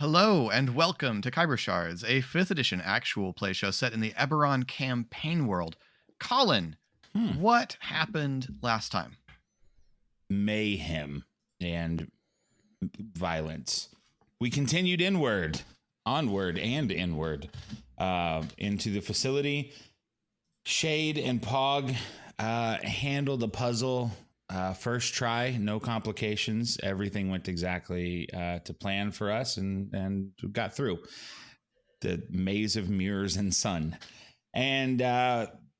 Hello and welcome to Khyber Shards, a 5th edition actual play show set in the Eberron campaign world. Colin, Hmm. what happened last time? Mayhem and violence. We continued onward and inward into the facility. Shade and Pog handled the puzzle first try, no complications. Everything went exactly to plan for us and got through the maze of mirrors and sun. And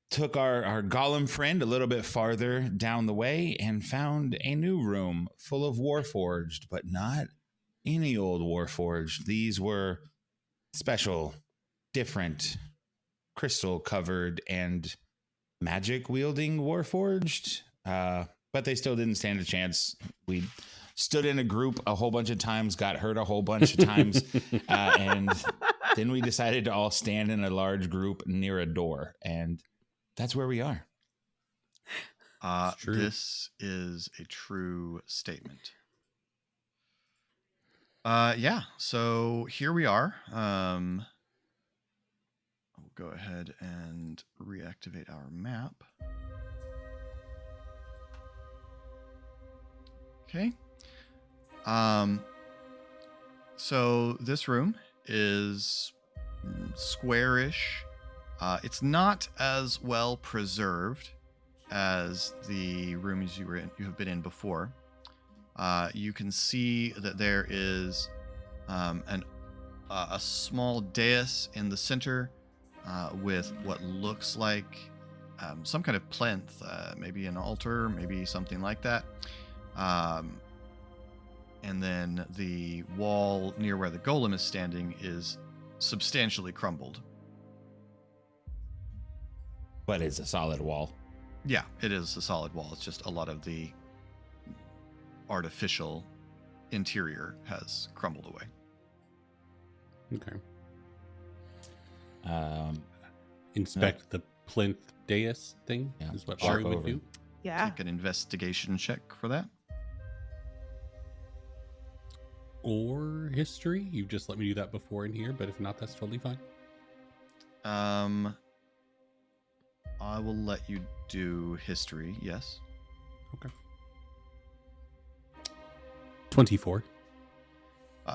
took our golem friend a little bit farther down the way and found a new room full of Warforged, but not any old Warforged. These were special, different, crystal covered and magic wielding Warforged. But they still didn't stand a chance. We stood in a group a whole bunch of times, got hurt a whole bunch of times, and then we decided to all stand in a large group near a door, and that's where we are. This is a true statement. Yeah, so here we are. I'll go ahead and reactivate our map. Okay. So this room is squarish. It's not as well preserved as the rooms you have been in before. You can see that there is a small dais in the center with what looks like some kind of plinth, maybe an altar, maybe something like that. And then the wall near where the golem is standing is substantially crumbled. But it's a solid wall. Yeah, it is a solid wall. It's just a lot of the artificial interior has crumbled away. Okay. Inspect the plinth dais thing is what Ari would do. Yeah. Take an investigation check for that. Or history. You just let me do that before in here, but if not, that's totally fine. I will let you do history, yes. Okay. 24.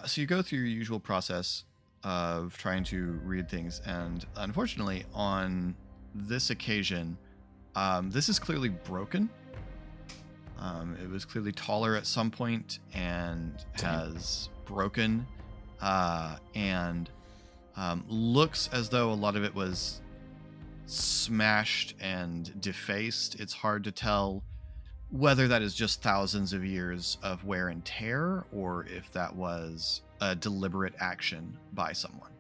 So you go through your usual process of trying to read things, and unfortunately, on this occasion, this is clearly broken. It was clearly taller at some point and has broken, and looks as though a lot of it was smashed and defaced. It's hard to tell whether that is just thousands of years of wear and tear or if that was a deliberate action by someone.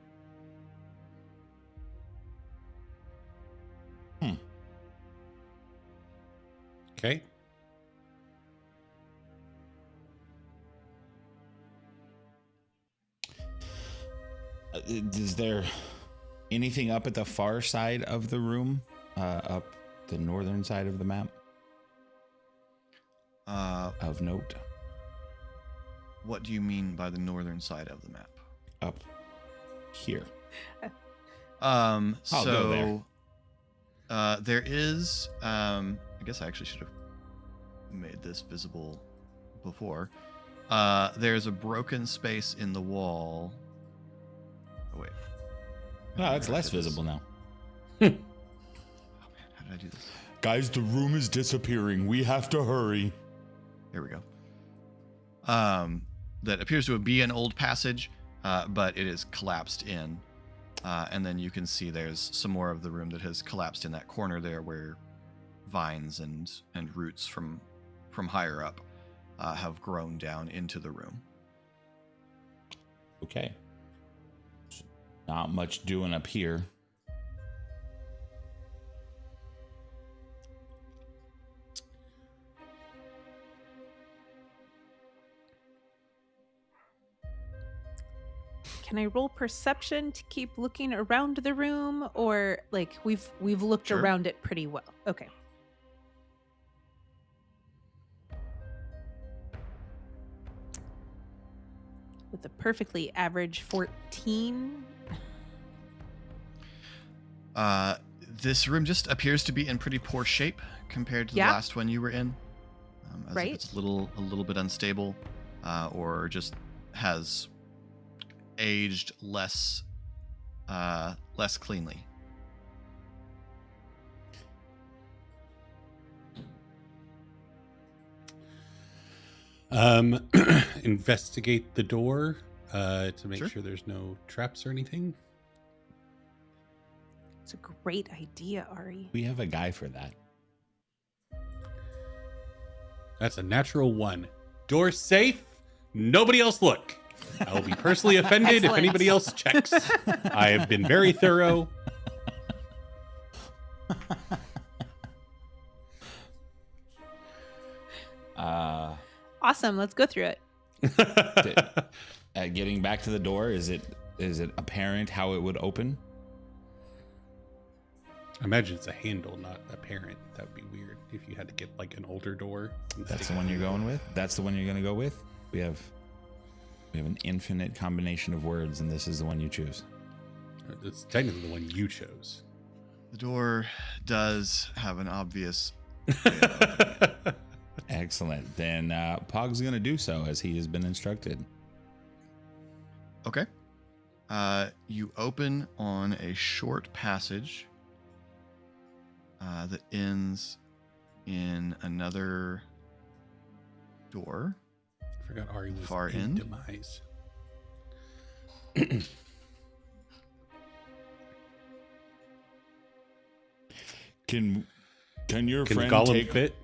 Okay. Is there anything up at the far side of the room? Up the northern side of the map? Of note? What do you mean by the northern side of the map? Up here. I'll go there. There is, I guess I actually should have made this visible before. There's a broken space in the wall. Oh, wait. No, it's less visible now. Oh, man, how did I do this? Guys, the room is disappearing. We have to hurry. Here we go. That appears to be an old passage, but it is collapsed in. And then you can see there's some more of the room that has collapsed in that corner there where vines and roots from higher up have grown down into the room. Okay. Not much doing up here. Can I roll perception to keep looking around the room, or like we've looked Sure. around it pretty well? Okay. with a perfectly average 14. This room just appears to be in pretty poor shape compared to the Yeah. last one you were in. As Right. if it's a little bit unstable, or just has aged less cleanly. Investigate the door to make Sure. sure there's no traps or anything. It's a great idea, Ari. We have a guy for that. That's a natural 1. Door safe. Nobody else look. I will be personally offended if Excellent. anybody else checks. I have been very thorough. Awesome. Let's go through it. Getting back to the door, is it apparent how it would open? I imagine it's a handle, not apparent. That would be weird if you had to get like an older door. That's the one you're going with? That's the one you're going to go with? We have an infinite combination of words, and this is the one you choose. It's technically the one you chose. The door does have an obvious. Excellent. Then Pog's going to do so as he has been instructed. Okay. You open on a short passage that ends in another door. I forgot Ari was Far in end? demise. Can your Can the friend golem fit?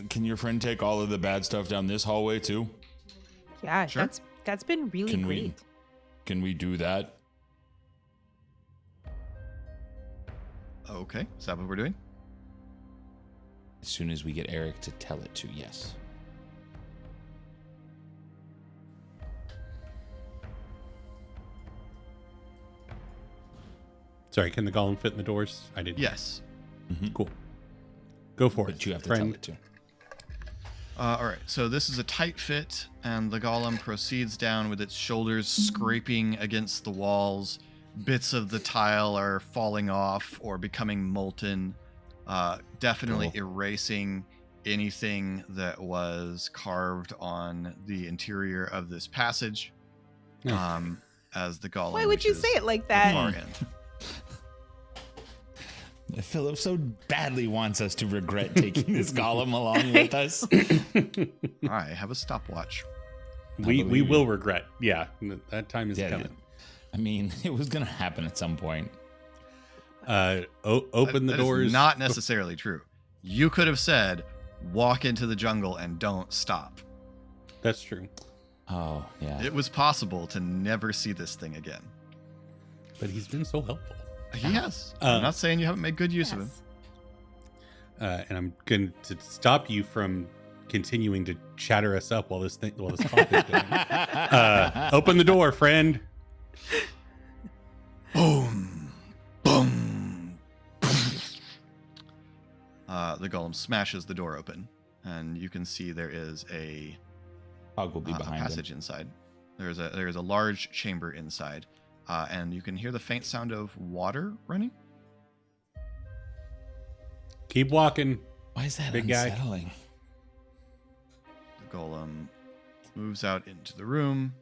Can your friend take all of the bad stuff down this hallway too? Yeah, Sure. that's been really Can great. Can we do that? Okay. Is that what we're doing? As soon as we get Eric to tell it to, yes. Sorry, can the golem fit in the doors? I didn't. Yes. Cool. Go for But it. you have to friend. tell it to. All right. So this is a tight fit, and the golem proceeds down with its shoulders scraping against the walls. Bits of the tile are falling off or becoming molten, definitely Cool. erasing anything that was carved on the interior of this passage. As the golem. Why would you reaches say it like the that? far end. Philip so badly wants us to regret taking this golem along with us. I have a stopwatch. We believe you. will regret. Yeah, that time is Yeah, coming. I mean, it was going to happen at some point. Open the That is doors. not necessarily true. You could have said, walk into the jungle and don't stop. That's true. Oh, yeah. It was possible to never see this thing again. But he's been so helpful. He has. I'm not saying you haven't made good use of him. Yes. And I'm going to stop you from continuing to chatter us up while this talk is going. Open the door, friend. Boom. Boom. The golem smashes the door open, and you can see there is a Pog will be behind passage inside. There's a large chamber inside, and you can hear the faint sound of water running. Keep walking. him. Why is that Big guy. unsettling? The golem moves out into the room.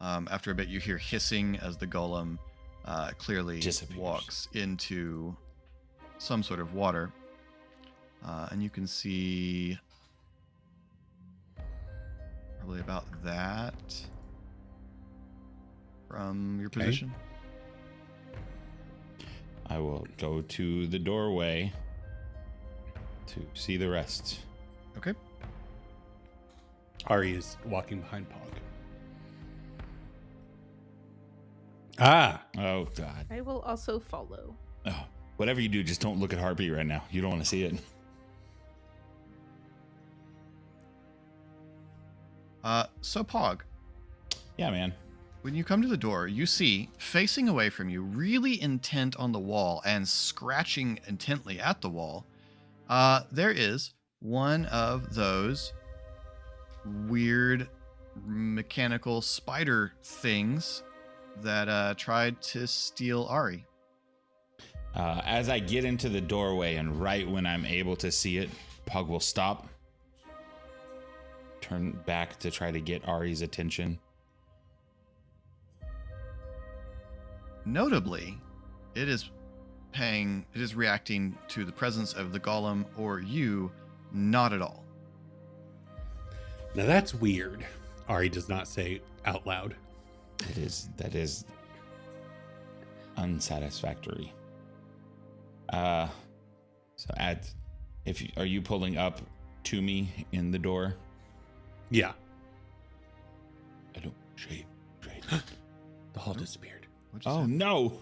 After a bit, you hear hissing as the golem clearly Disappears. walks into some sort of water. And you can see probably about that from your Okay. position. I will go to the doorway to see the rest. Okay. Ari is walking behind Pog. Ah, Oh, God. I will also follow. Oh, whatever you do, just don't look at Harpy right now. You don't want to see it. So Pog, Yeah, man. when you come to the door, you see, facing away from you, really intent on the wall and scratching intently at the wall, there is one of those weird mechanical spider things that tried to steal Ari. As I get into the doorway and right when I'm able to see it, Pug will stop, turn back to try to get Ari's attention. Notably, it is reacting to the presence of the golem or you not at all. Now that's weird. Ari does not say out loud. That is unsatisfactory. Are you pulling up to me in the door? Yeah. I don't shade. The hall disappeared. Oh no!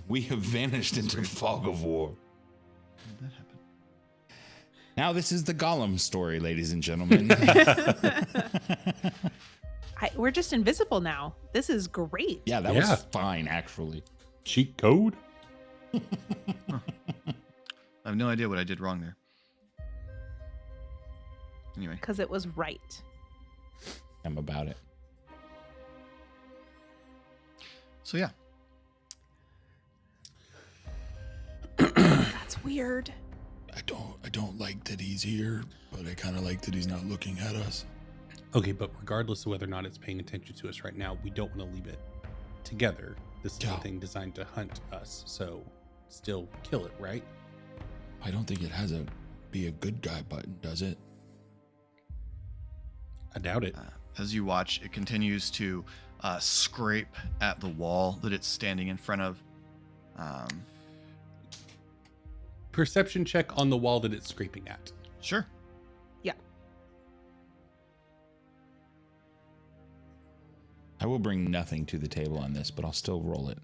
We have vanished into the fog of war. How did that happen? Now this is the Golem story, ladies and gentlemen. We're just invisible now. This is great. Yeah, that was fine, actually. Cheat code? I have no idea what I did wrong there. Anyway. Because it was right. I'm about it. So yeah. That's weird. I don't like that he's here, but I kind of like that he's not looking at us. Okay, but regardless of whether or not it's paying attention to us right now, we don't want to leave it together. This is a thing designed to hunt us, so still kill it, right? I don't think it has a be a good guy button, does it? I doubt it. As you watch, it continues to scrape at the wall that it's standing in front of. Perception check on the wall that it's scraping at. Sure. Yeah. I will bring nothing to the table on this, but I'll still roll it.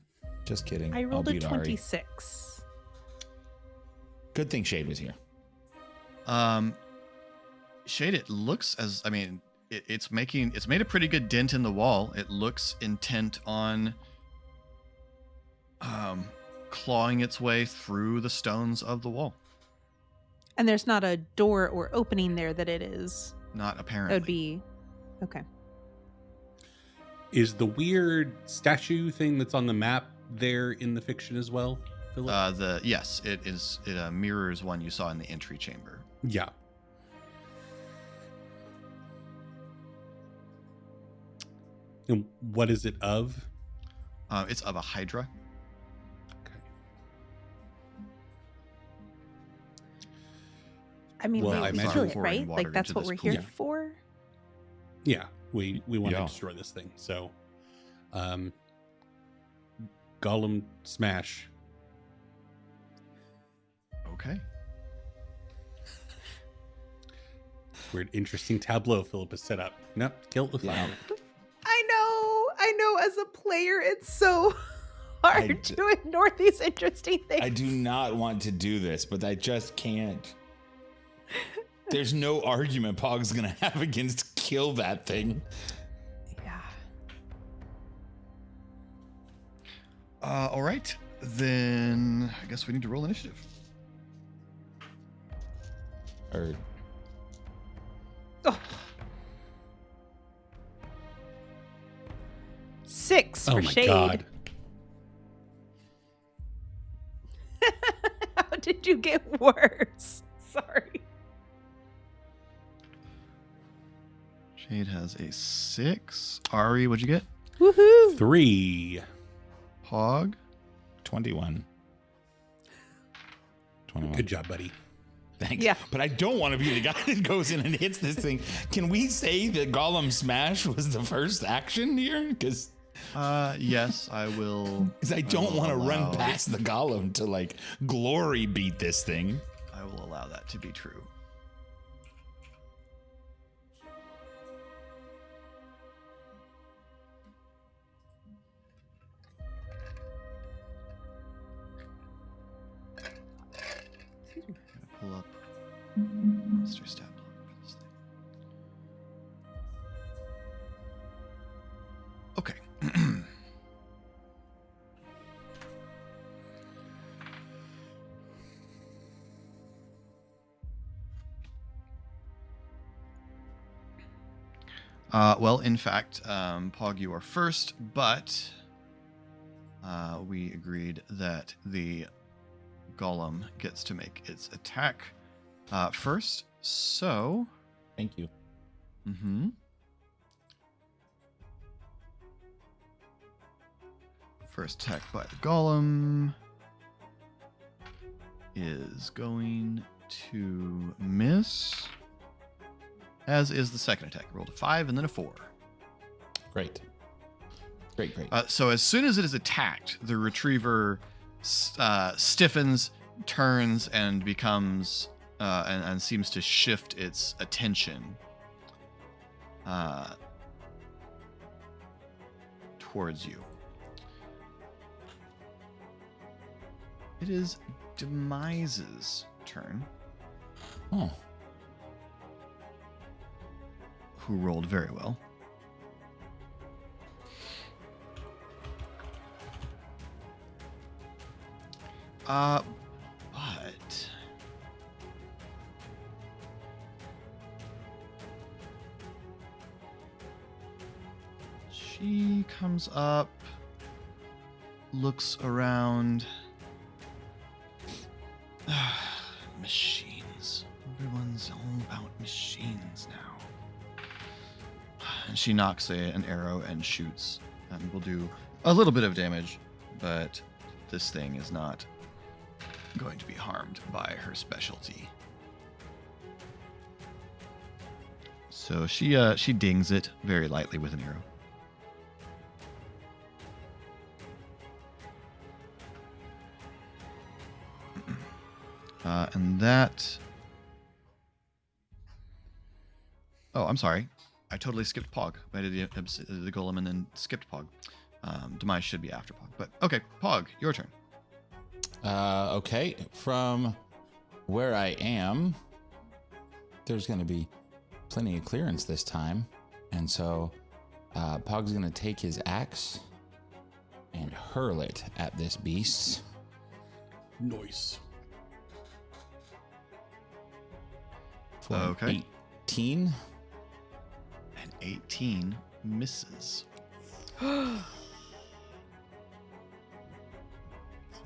Just kidding. I rolled a beat Ari. 26. Good thing Shade was here. Shade, it looks as, I mean, it's made a pretty good dent in the wall. It looks intent on clawing its way through the stones of the wall. And there's not a door or opening there that it is. Not apparently. That would be okay. Is the weird statue thing that's on the map there in the fiction as well, Philip? Yes, it is. It mirrors one you saw in the entry chamber. Yeah. And what is it of? It's of a hydra. Okay. I mean, Well, we I imagine kill it, pouring right? water Like that's into what this we're here pool. for. Yeah, we want Yeah. to destroy this thing. So, Golem smash. Okay. Weird, interesting tableau Philip has set up. Nope, kill it with fire. I know. As a player, it's so hard to ignore these interesting things. I do not want to do this, but I just can't. There's no argument Pog's gonna have against kill that thing. Yeah. All right. Then I guess we need to roll initiative. Or Oh. 6 Oh for my Shade. god. How did you get worse? Sorry. Shade has a 6. Ari, what'd you get? Woohoo! 3. Hog. 21. 21. Good job, buddy. Thanks. Yeah. But I don't want to be the guy that goes in and hits this thing. Can we say that Golem Smash was the first action here? Because Yes, I will. I don't want to run allow- past the Golem to like glory beat this thing. I will allow that to be true. Gotta pull up monster stat block for this thing. Okay. Well, in fact, Pog, you are first, but we agreed that the golem gets to make its attack first. So, Thank you. First attack by the golem is going to miss, as is the second attack. Rolled a 5 and then a 4. Great. Great. So as soon as it is attacked, the retriever stiffens, turns, and becomes and seems to shift its attention towards you. It is Demise's turn. Oh. Who rolled very well. But she comes up, looks around. Machines. Everyone's all about machines now. And she knocks an arrow and shoots, and will do a little bit of damage, but this thing is not going to be harmed by her specialty. So she dings it very lightly with an arrow. And that... Oh, I'm sorry. I totally skipped Pog. I did the golem and then skipped Pog. Demise should be after Pog. But okay, Pog, your turn. Okay. From where I am, there's going to be plenty of clearance this time. And so Pog's going to take his axe and hurl it at this beast. Nice. For Okay. 18. And 18 misses. It's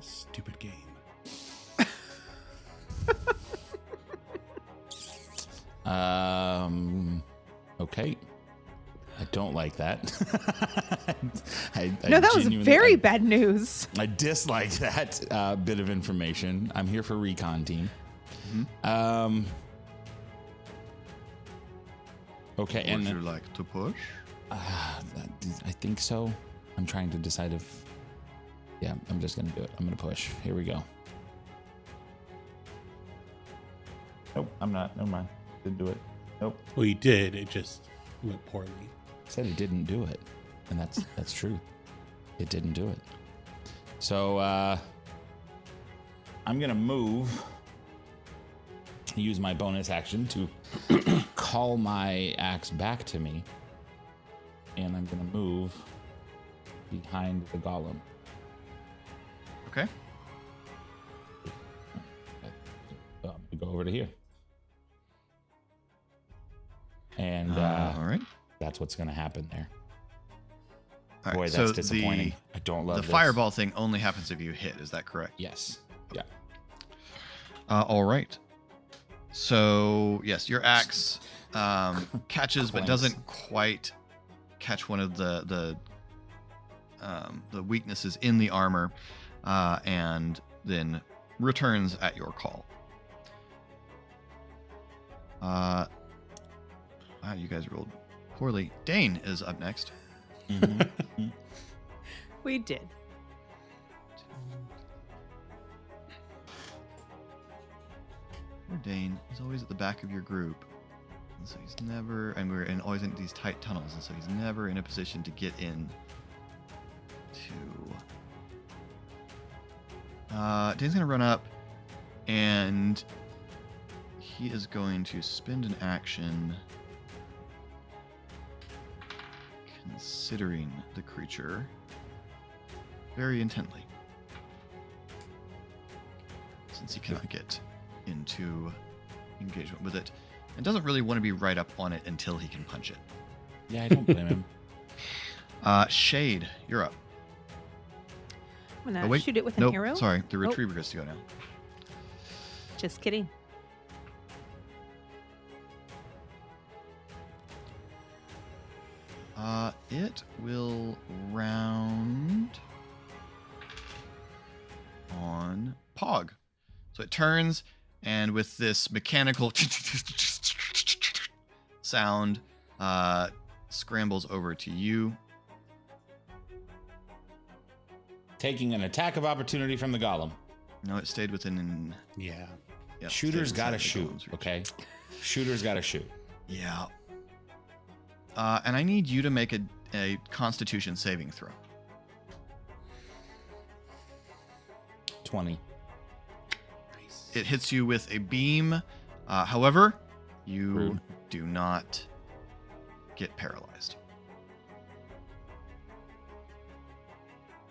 a stupid game. Okay. I don't like that. No, that was very bad news. I dislike that bit of information. I'm here for recon team. Mm-hmm. Okay, Would and you like to push? I think so. I'm trying to decide if... Yeah, I'm just going to do it. I'm going to push. Here we go. Nope, I'm not. Never mind. Didn't do it. Nope. Well, you did. It just went poorly. Said it didn't do it. And that's true. It didn't do it. So, I'm going to move... use my bonus action to call my axe back to me. And I'm going to move behind the golem. Okay. I'm going to go over to here. And all right. that's what's going to happen there. All right. Boy, So that's disappointing. I don't love the this. fireball thing only happens if you hit. Is that correct? Yes. Yeah. All right. So yes, your axe catches, but doesn't quite catch one of the weaknesses in the armor, and then returns at your call. Wow, you guys rolled poorly. Dane is up next. Mm-hmm. We did. Poor Dane. He's always at the back of your group. And so he's never, and we're always in these tight tunnels, and so he's never in a position to get in to... Dane's going to run up, and he is going to spend an action considering the creature very intently, since he cannot get into engagement with it and doesn't really want to be right up on it until he can punch it. Yeah, I don't blame him. Shade, you're up. I'm gonna shoot it with an Nope, arrow. sorry, the retriever gets to go now. Just kidding. It will round on Pog. So it turns, and with this mechanical sound, scrambles over to you. Taking an attack of opportunity from the golem. No, it stayed within. Yeah. Yep, Shooters stayed gotta inside the shoot, golem's reach. okay? Shooters gotta shoot. Yeah. And I need you to make a Constitution saving throw. 20. Nice. It hits you with a beam. However, you Rude. do not get paralyzed.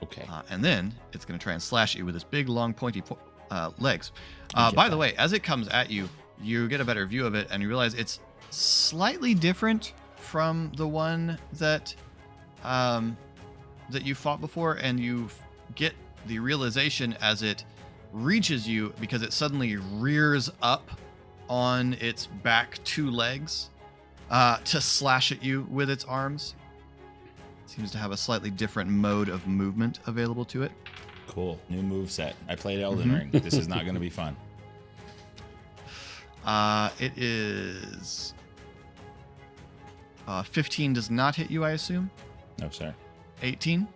Okay. And then it's going to try and slash you with its big, long, pointy legs. Get By the that. way, as it comes at you, you get a better view of it, and you realize it's slightly different from the one that that you fought before, and you get the realization as it reaches you because it suddenly rears up on its back two legs to slash at you with its arms. Seems to have a slightly different mode of movement available to it. Cool. New move set. I played Elden Mhm. Ring. This is not going to be fun. It is 15 does not hit you, I assume. No, sir. 18.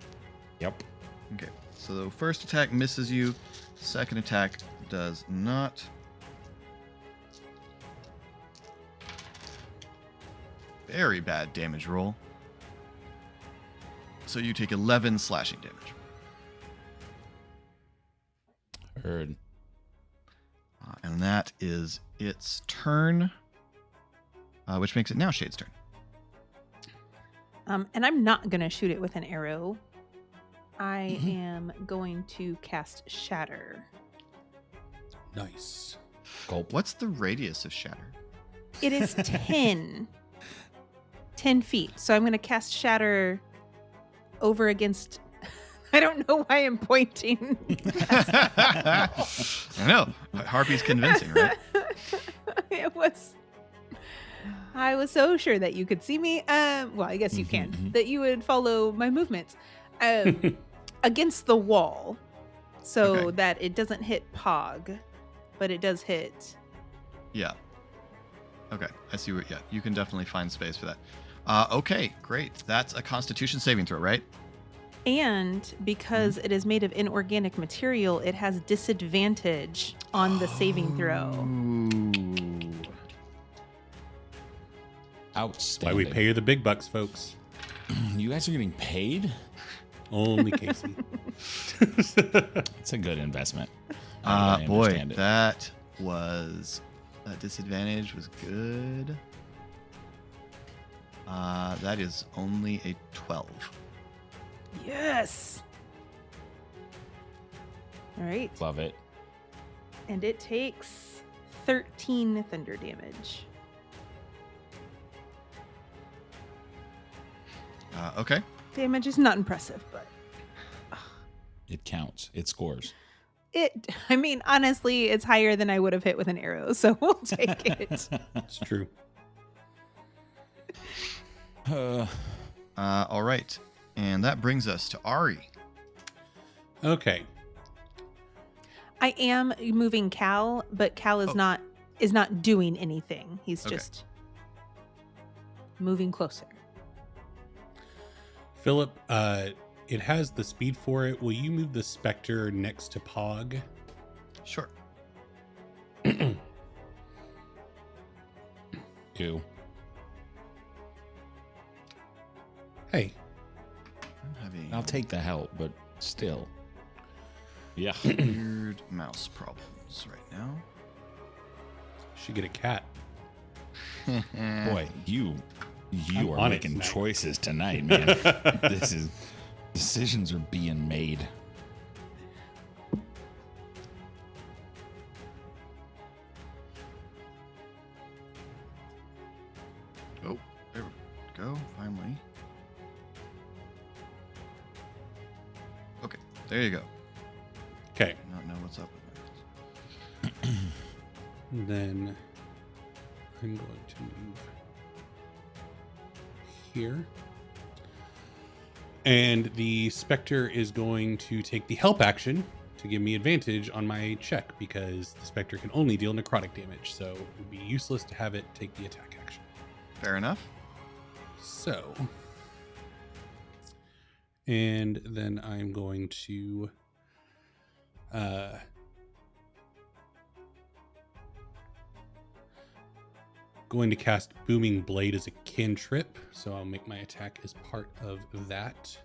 Yep. Okay. So the first attack misses you. Second attack does not. Very bad damage roll. So you take 11 slashing damage. Heard. And that is its turn, which makes it now Shade's turn. And I'm not gonna shoot it with an arrow. I am going to cast Shatter. Nice. Gulp. What's the radius of Shatter? It is 10. 10 feet. So I'm going to cast Shatter over against... I don't know why I'm pointing. I know. Harpy's convincing, right? It was... I was so sure that you could see me. Well, I guess you can. That you would follow my movements. Against the wall. So Okay. that it doesn't hit Pog. But it does hit... Yeah. Okay, I see what. Yeah, you can definitely find space for that. Okay, great. That's a Constitution saving throw, right? And because it is made of inorganic material, it has disadvantage on the saving throw. Ooh. Why Outstanding. we pay you the big bucks, folks. You guys are getting paid? Only Casey. It's a good investment. I Boy, understand it. that was that disadvantage was good. That is only a 12. Yes. All right. Love it. And it takes 13 thunder damage. Okay. Damage is not impressive, but It counts. It scores. I mean, honestly, it's higher than I would have hit with an arrow, so we'll take it. It's true. All right, and that brings us to Ari. Okay. I am moving Cal, but Cal is not doing anything. He's Okay. just moving closer. Philip, it has the speed for it. Will you move the Spectre next to Pog? Sure. Ew. Hey, I'm having I'll take the help, but still. Yeah. weird mouse problems right now. should get a cat. Boy, you I'm are on it making tonight. choices tonight, man. Decisions are being made. Oh, there we go. Finally. There you go. Okay. I don't know what's up with that. Then I'm going to move here. And the Spectre is going to take the help action to give me advantage on my check because the Spectre can only deal necrotic damage. So it would be useless to have it take the attack action. Fair enough. So, and then I'm going to cast Booming Blade as a cantrip, so I'll make my attack as part of that.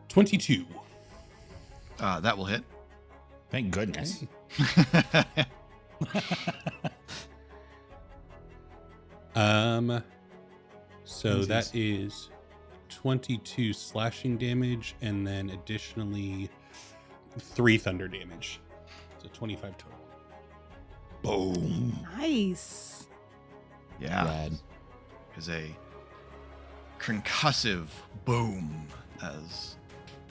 $22. That will hit. Thank goodness. So that is 22 slashing damage and then additionally 3 thunder damage. So 25 total. Boom. Nice. Yeah. Rad. Is a concussive boom as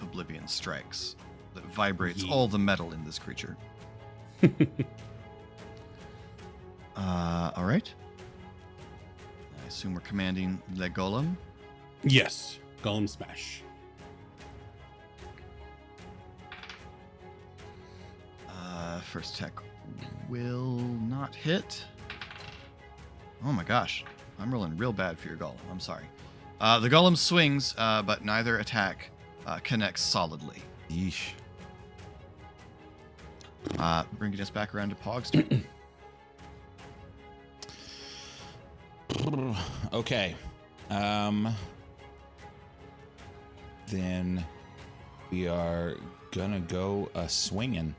Oblivion strikes that vibrates Yeah. all the metal in this creature. All right. I assume we're commanding the golem. Yes. Golem smash. First attack will not hit. Oh my gosh. I'm rolling real bad for your golem. I'm sorry. The golem swings, but neither attack connects solidly. Yeesh. Bringing us back around to Pog's turn. Okay. Then we are gonna go a swinging.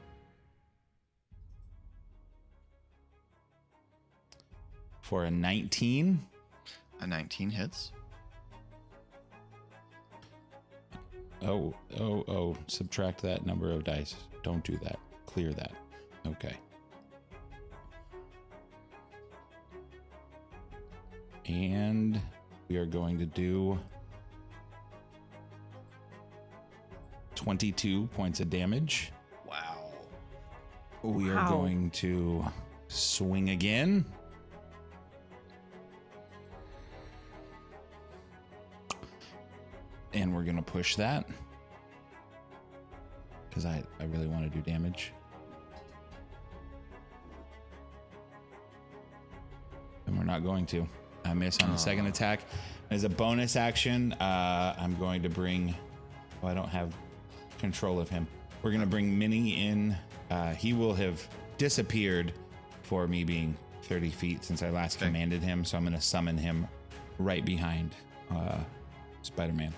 For a 19. A 19 hits. Oh, subtract that number of dice. Don't do that. Clear that. Okay. And we are going to do 22 points of damage. Wow. We are Wow. going to swing again. And we're going to push that. Because I really want to do damage. And we're not going to. I miss on the second attack. As a bonus action, I'm going to bring... Oh, I don't have control of him. We're going to bring Minnie in. He will have disappeared for me being 30 feet since I last commanded him. So I'm going to summon him right behind Spider-Man.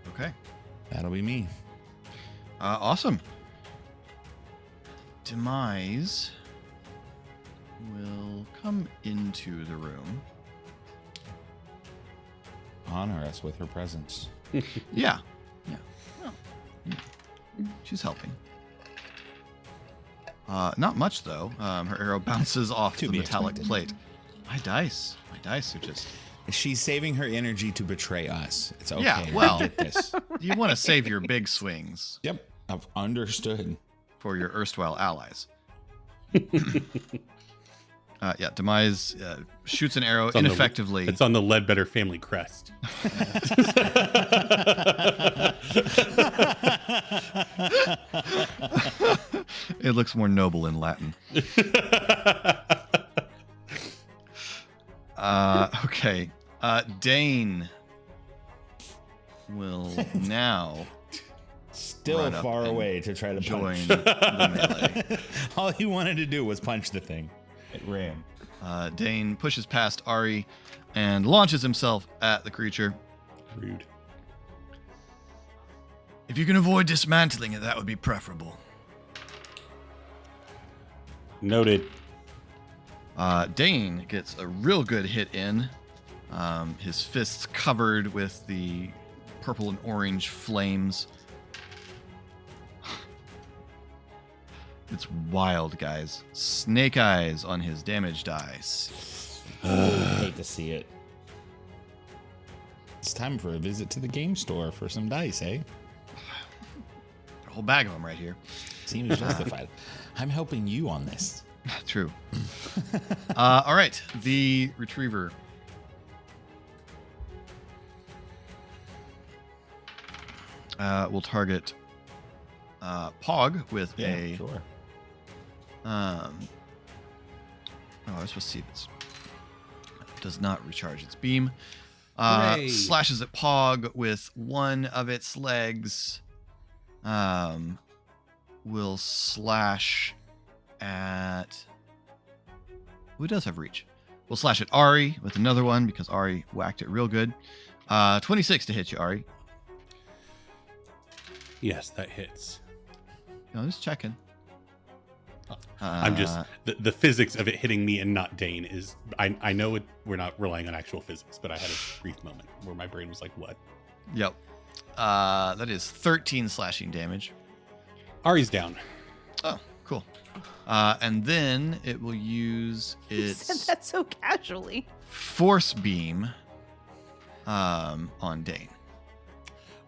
Okay. That'll be me. Awesome. Demise will come into the room. Honor us with her presence. Yeah. Yeah. Oh, yeah. She's helping. Not much, though. Her arrow bounces off To the be metallic expected. plate. My dice are just... She's saving her energy to betray us. It's okay. Yeah, we well. get this. You want to save your big swings Yep, I've understood. for your erstwhile allies. Yeah, Demise shoots an arrow It's on the- ineffectively. It's on the Ledbetter family crest. It looks more noble in Latin. Okay. Dane will now Still run up far and away to try to join punch. the melee. All he wanted to do was punch the thing. It ran. Dane pushes past Ari and launches himself at the creature. Rude. If you can avoid dismantling it, that would be preferable. Noted. Dane gets a real good hit in. His fists covered with the purple and orange flames. It's wild, guys. Snake eyes on his damage dice. I hate to see it. It's time for a visit to the game store for some dice, eh? A whole bag of them right here. Seems justified. I'm helping you on this. True. All right, the retriever. Will target Pog with a. Sure. Oh, I was supposed to see if it's does not recharge its beam. Hooray. Slashes at Pog with one of its legs. Will slash at. Who does have reach? We'll slash at Ari with another one because Ari whacked it real good. 26 to hit you, Ari. Yes, that hits. No, just checking. I'm just the physics of it hitting me and not Dane is I know we're not relying on actual physics, but I had a brief moment where my brain was like, what? Yep. That is 13 slashing damage. Ari's down. Oh, cool. And then it will use You said its that so casually. force beam on Dane.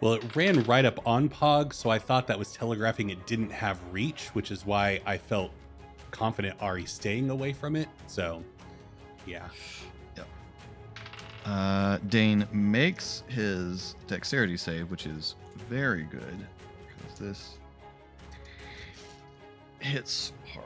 Well, it ran right up on Pog, so I thought that was telegraphing it didn't have reach, which is why I felt confident Ari staying away from it. So, yeah. Dane makes his dexterity save, which is very good because this hits hard.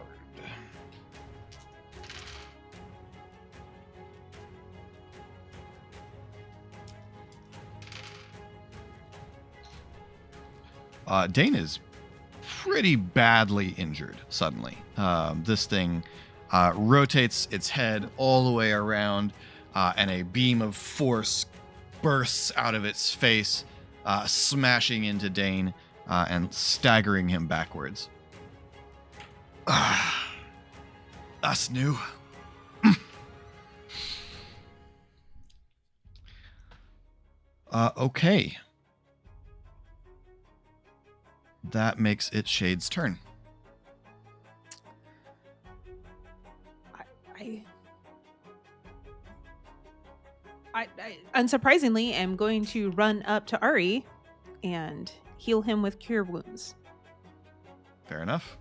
Dane is pretty badly injured suddenly. This thing rotates its head all the way around, and a beam of force bursts out of its face, smashing into Dane and staggering him backwards. That's new. Okay. That makes it Shade's turn. I unsurprisingly am going to run up to Ari and heal him with cure wounds. Fair enough.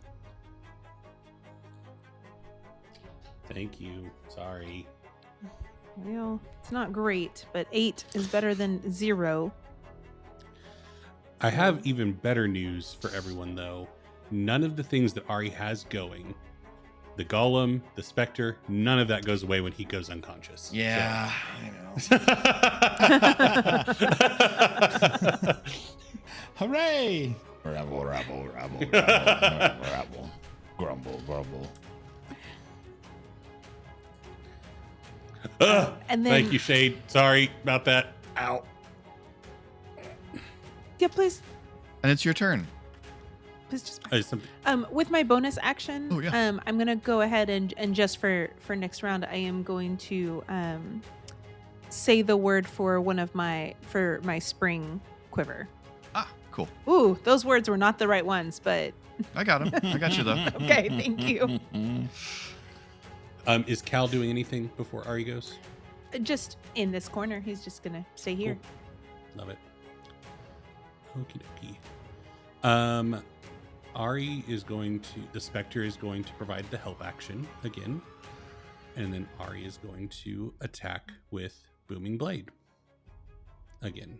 Thank you. Sorry. Well, it's not great, but 8 is better than 0. I have even better news for everyone, though. None of the things that Ari has going, the Golem, the Spectre, none of that goes away when he goes unconscious. Yeah, I know. Hooray! Rabble, rabble, rabble, rabble, rabble, grumble, grumble. And then, Thank you, Shade. Sorry about that. Ow. yeah, please And it's your turn. just Something. with my bonus action, Oh, yeah. I'm gonna go ahead and just for next round, I am going to say the word for my spring quiver. Ah, cool. Ooh, those words were not the right ones, but I got him. I got you, though. okay, thank you. Is Cal doing anything before Ari goes? Just in this corner, he's just gonna stay here. Cool. Love it. Okie dokie. Ari is going to, the Spectre is going to provide the help action again. And then Ari is going to attack with Booming Blade. Again.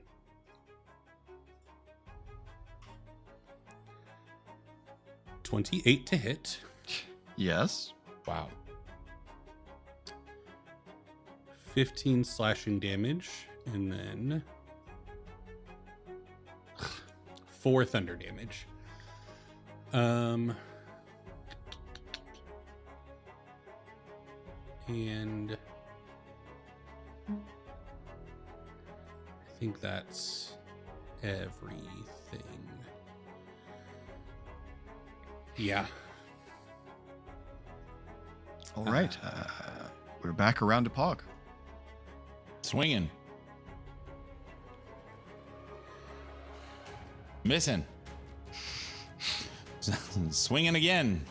$28 to hit. Yes. Wow. 15 slashing damage. And then 4 thunder damage. And I think that's everything. Yeah. All right. We're back around to Pog. Swinging. Missing. Swinging again.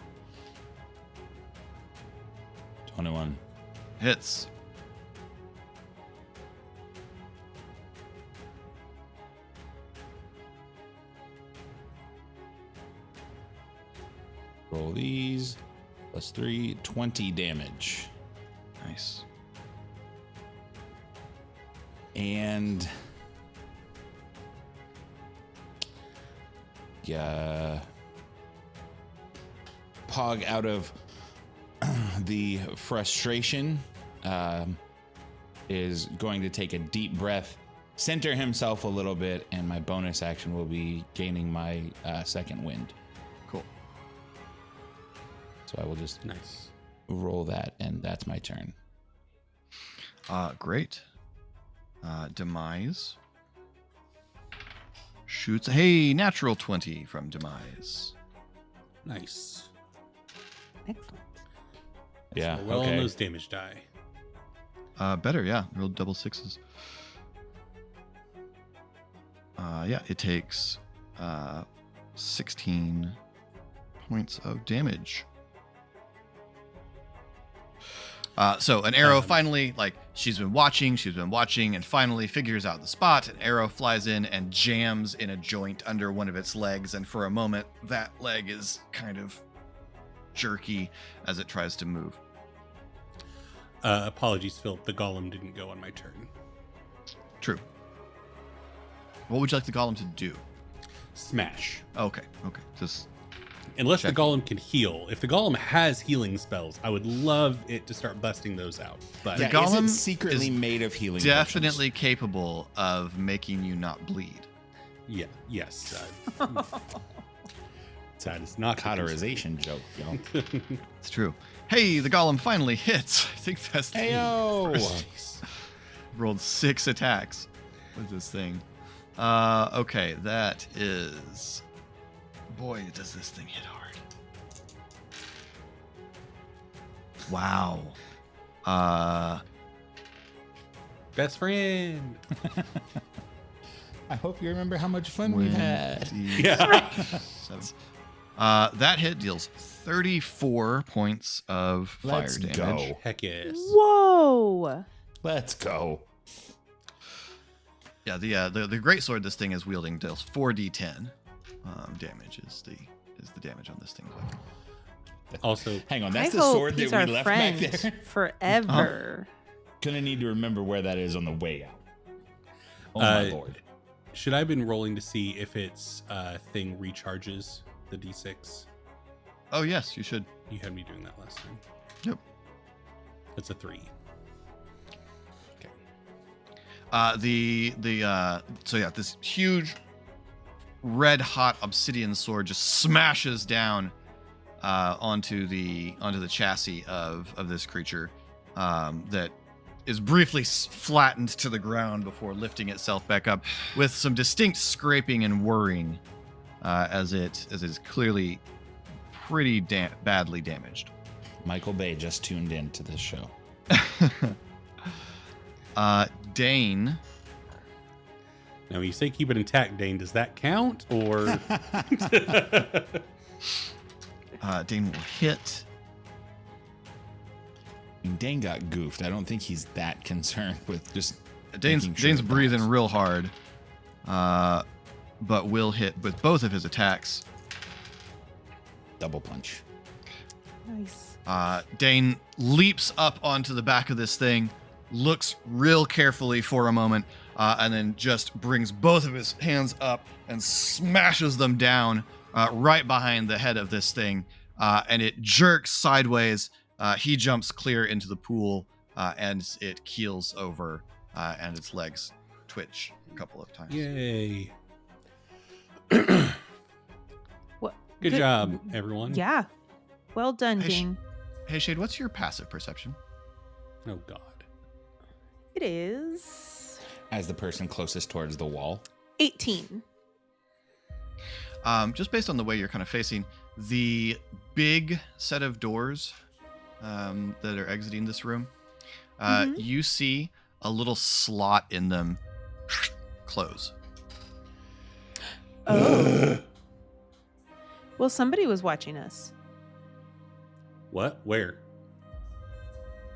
21. Hits. Roll these. Plus 3, 20 damage. Nice. And yeah, Pog, out of the frustration, is going to take a deep breath, center himself a little bit, and my bonus action will be gaining my second wind. Cool. So I will just Nice. roll that, and that's my turn. Great. Demise shoots. Hey, natural 20 from Demise. Nice. Excellent. Yeah. So well okay. on those damage die. Better, yeah. Rolled double sixes. Yeah, it takes 16 points of damage. So an arrow finally, like, she's been watching, and finally figures out the spot. An arrow flies in and jams in a joint under one of its legs, and for a moment, that leg is kind of jerky as it tries to move. Apologies, Phil. The golem didn't go on my turn. True. What would you like the golem to do? Smash. Okay. Just Unless check. the golem can heal. If the golem has healing spells, I would love it to start busting those out. But The Yeah, golem is it secretly is made of healing definitely capable of making you not bleed. yeah, yes. That is not potions? Cauterization joke, yo. It's true. Hey, the golem finally hits. I think that's the Heyo! Jeez. rolled 6 attacks with this thing. Okay, that is. Boy, does this thing hit hard. Wow. Best friend. I hope you remember how much fun we've had. Yeah. 7. That hit deals 34 points of fire Let's damage. go. Heck yes. Whoa. Let's go. Yeah, the great sword this thing is wielding deals 4d10 damage is the damage on this thing. Also, Hang on, that's I the hope sword he's that our we left friend back there. forever. Gonna need to remember where that is on the way out. Oh my lord. should I have been rolling to see if its thing recharges the D6? Oh yes, you should. You had me doing that last time. Yep. That's a 3. Okay. So yeah, this huge red hot obsidian sword just smashes down onto the chassis of this creature that is briefly flattened to the ground before lifting itself back up with some distinct scraping and whirring as it is clearly pretty badly damaged. Michael Bay just tuned in to this show. Dane. Now, when you say keep it intact, Dane, does that count? Or Dane will hit. I mean, Dane got goofed. I don't think he's that concerned with just Dane's making sure the breathing balls- real hard, but will hit with both of his attacks. double punch. Nice. Dane leaps up onto the back of this thing, looks real carefully for a moment, and then just brings both of his hands up and smashes them down right behind the head of this thing, and it jerks sideways. He jumps clear into the pool, and it keels over, and its legs twitch a couple of times. yay. What? Good job, everyone. Yeah. Well done, Hey, Dane. Hey, Shade, what's your passive perception? Oh, God. It is As the person closest towards the wall. 18. Just based on the way you're kind of facing, the big set of doors that are exiting this room, you see a little slot in them close. Oh. Well, somebody was watching us. What? Where?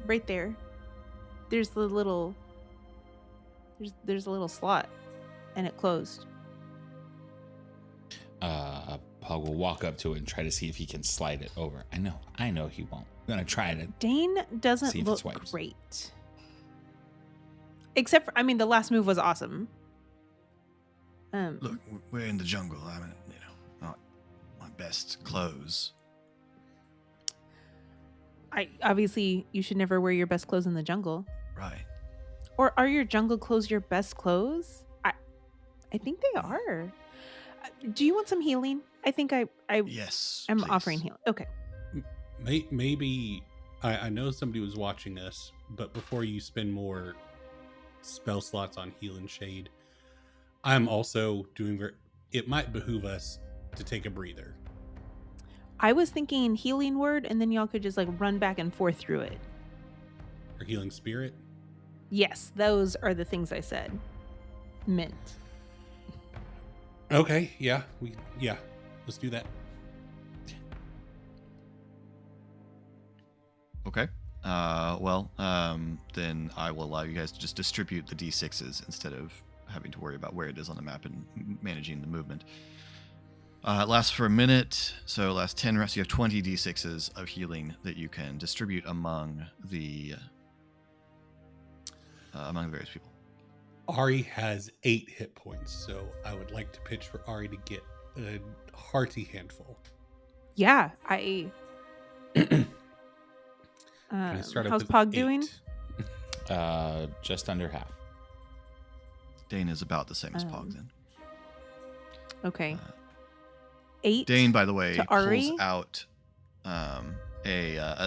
right there. There's the little. There's a little slot, and it closed. Pog will walk up to it and try to see if he can slide it over. I know he won't. I'm gonna try to. Dane See doesn't if it look swipes. great. Except for, the last move was awesome. Look, we're in the jungle. I mean, not my best clothes. Obviously you should never wear your best clothes in the jungle. Right. Or are your jungle clothes your best clothes? I think they are. Do you want some healing? I think I Yes. am please. offering healing. Okay. Maybe I know somebody was watching us, but before you spend more spell slots on heal and shade, I'm also doing it might behoove us to take a breather. I was thinking healing word, and then y'all could just like run back and forth through it. Or healing spirit. Yes, those are the things I said. Meant. Okay, yeah, let's do that. Okay. Then I will allow you guys to just distribute the D6s instead of having to worry about where it is on the map and managing the movement. It lasts for a minute, so it lasts 10 rests. You have 20 D6s of healing that you can distribute among the various people. Ari has 8 hit points, so I would like to pitch for Ari to get a hearty handful. Yeah, I. Can I start how's with Pog 8? doing? Just under half. Dane is about the same as Pog then. Okay. 8. Dane, by the way, to Ari? pulls out a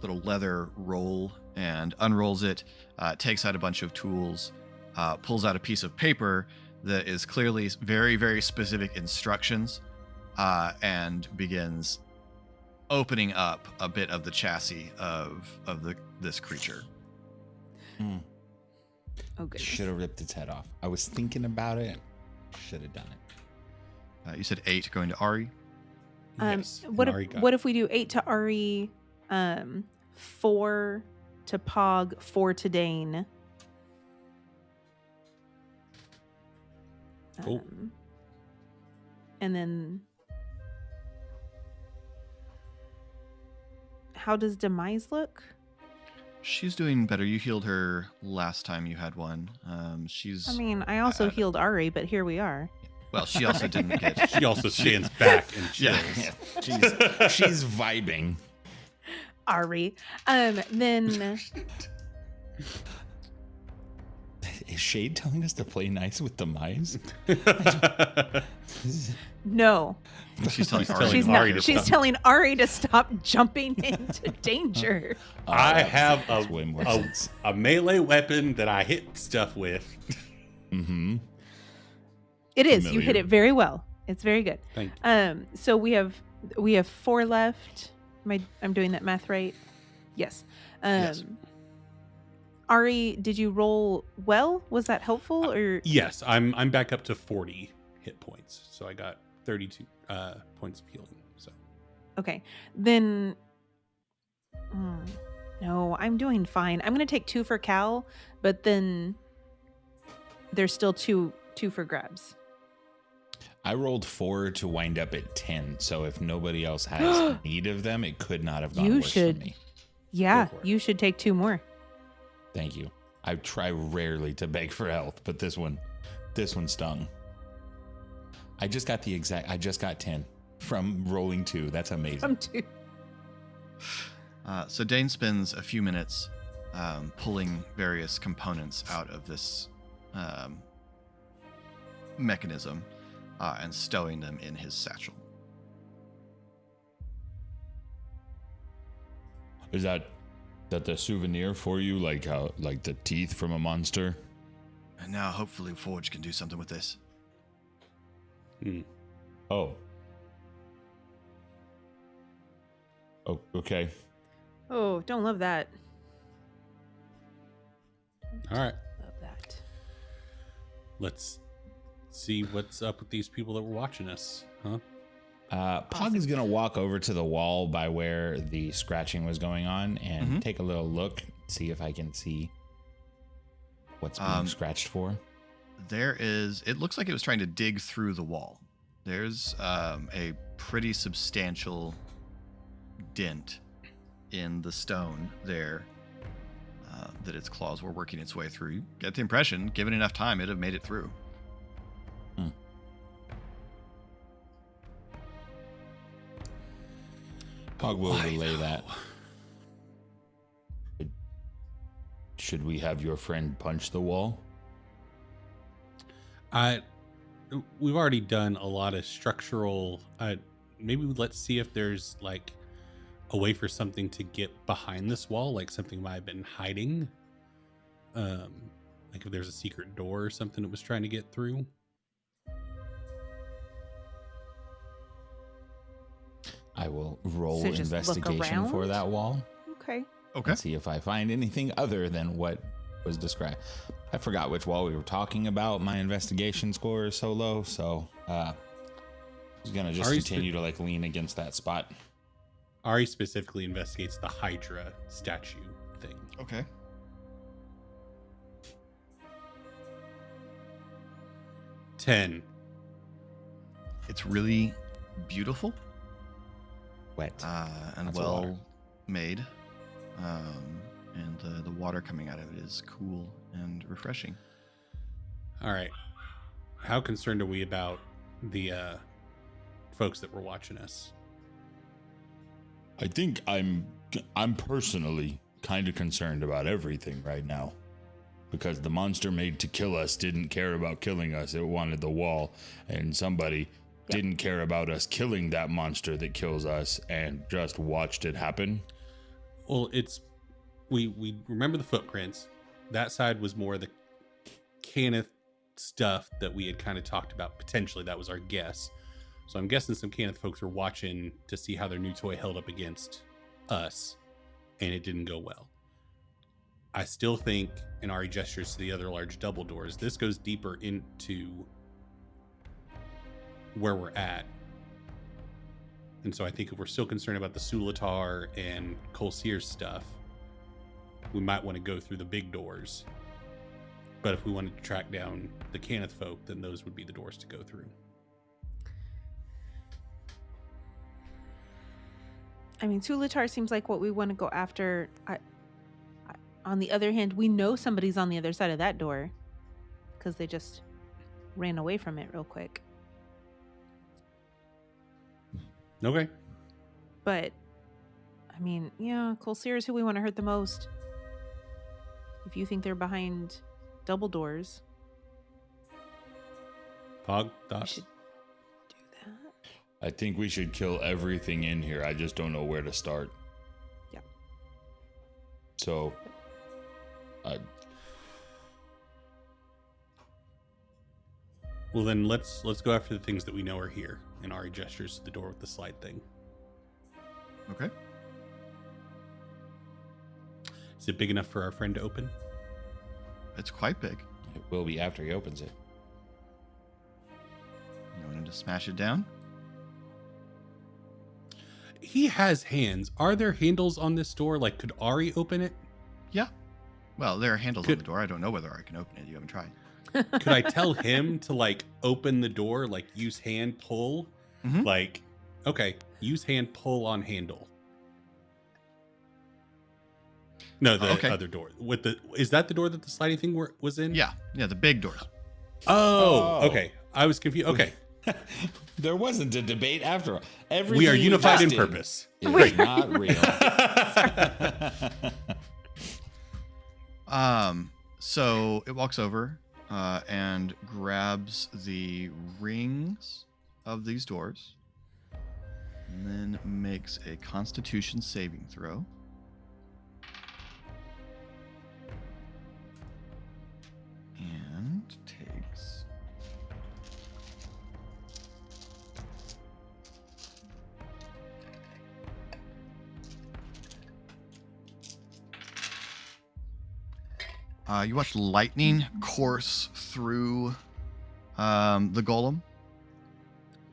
little leather roll and unrolls it, takes out a bunch of tools, pulls out a piece of paper that is clearly very, very specific instructions, and begins opening up a bit of the chassis of this creature. Oh, good. Should have ripped its head off. I was thinking about it. Should have done it. You said 8 going to Ari. Yes, What and Ari got what if we do 8 to Ari, 4 to Pog, 4 to Dane? Cool. And then how does Demise look? She's doing better. You healed her last time you had one. She's. I also healed Ari, but here we are. Well, she also didn't get. She also stands back and chills. Yeah. She's vibing. Ari. Then Is Shade telling us to play nice with the mice? no. She's telling Ari. telling She's Ari not. to She's stop. telling Ari to stop jumping into danger. I have That's way more a sense. melee weapon that I hit stuff with. Mm-hmm. It is. You hit Familiar. it very well. It's very good. Thank So we have 4 left. I'm doing that math right? Yes. Yes. Ari, did you roll well? Was that helpful or Yes, I'm back up to 40 hit points, so I got 32 points of healing. So okay? Then no, I'm doing fine. I'm gonna take 2 for Cal, but then there's still two for grabs. I rolled 4 to wind up at 10, so if nobody else has need of them, it could not have gone You worse should. for me. Yeah, Go for it. you should take 2 more. Thank you. I try rarely to beg for health, but this one stung. I just got 10 from rolling 2. That's amazing. 2. So Dane spends a few minutes pulling various components out of this mechanism and stowing them in his satchel. Is that the souvenir for you, like the teeth from a monster? And now hopefully Forge can do something with this. Oh. Oh, okay. Oh, don't love that. all right, Love that. let's see what's up with these people that were watching us, huh? Pog is going to walk over to the wall by where the scratching was going on and take a little look, see if I can see what's being scratched for. It looks like it was trying to dig through the wall. There's a pretty substantial dent in the stone there that its claws were working its way through. You get the impression, given enough time, it'd have made it through. Pog will relay that. Should we have your friend punch the wall? We've already done a lot of structural. Maybe let's see if there's like a way for something to get behind this wall, like something might have been hiding. Like if there's a secret door or something it was trying to get through. I will roll So just look investigation for around? that wall. Okay. Okay. And see if I find anything other than what was described. I forgot which wall we were talking about. My investigation score is so low, so I was gonna just continue to like lean against that spot. Ari specifically investigates the Hydra statue thing. Okay. Ten. It's really beautiful. Wet. And Lots of well water. made. And the water coming out of it is cool and refreshing. All right. How concerned are we about the folks that were watching us? I think I'm personally kind of concerned about everything right now. Because the monster made to kill us didn't care about killing us. It wanted the wall. And somebody didn't care about us killing that monster that kills us and just watched it happen. Well, we remember the footprints. That side was more the Kenneth stuff that we had kind of talked about. Potentially, that was our guess. So I'm guessing some Kenneth folks were watching to see how their new toy held up against us, and it didn't go well. I still think, and Ari gestures to the other large double doors, this goes deeper into where we're at. And so I think if we're still concerned about the Sulatar and Cole Sears stuff, we might want to go through the big doors. But if we wanted to track down the Kenneth folk, then those would be the doors to go through. I mean, Sulatar seems like what we want to go after. On the other hand, we know somebody's on the other side of that door because they just ran away from it real quick. Okay. But, I mean, yeah, Cole Sears, who we want to hurt the most. If you think they're behind double doors, Pog, we thoughts? should do that. I think we should kill everything in here. I just don't know where to start. Yeah. So, Well, then let's go after the things that we know are here. And Ari gestures to the door with the slide thing. Okay. Is it big enough for our friend to open? It's quite big. It will be after he opens it. You wanted to smash it down? He has hands. Are there handles on this door? Like, could Ari open it? Yeah. Well, there are handles on Good. the door. I don't know whether I can open it. You haven't tried. Could I tell him to like open the door, like use hand pull? Mhm. Like, okay, use hand pull on handle. No, the Okay. other door. Is that the door that the sliding thing was in? Yeah. Yeah, the big doors. Oh, Oh. okay. I was confused. Okay, There wasn't a debate after all. Everything we are you unified just in did purpose. is not real. So it walks over and grabs the rings of these doors and then makes a Constitution saving throw. And takes you watch lightning course through the golem.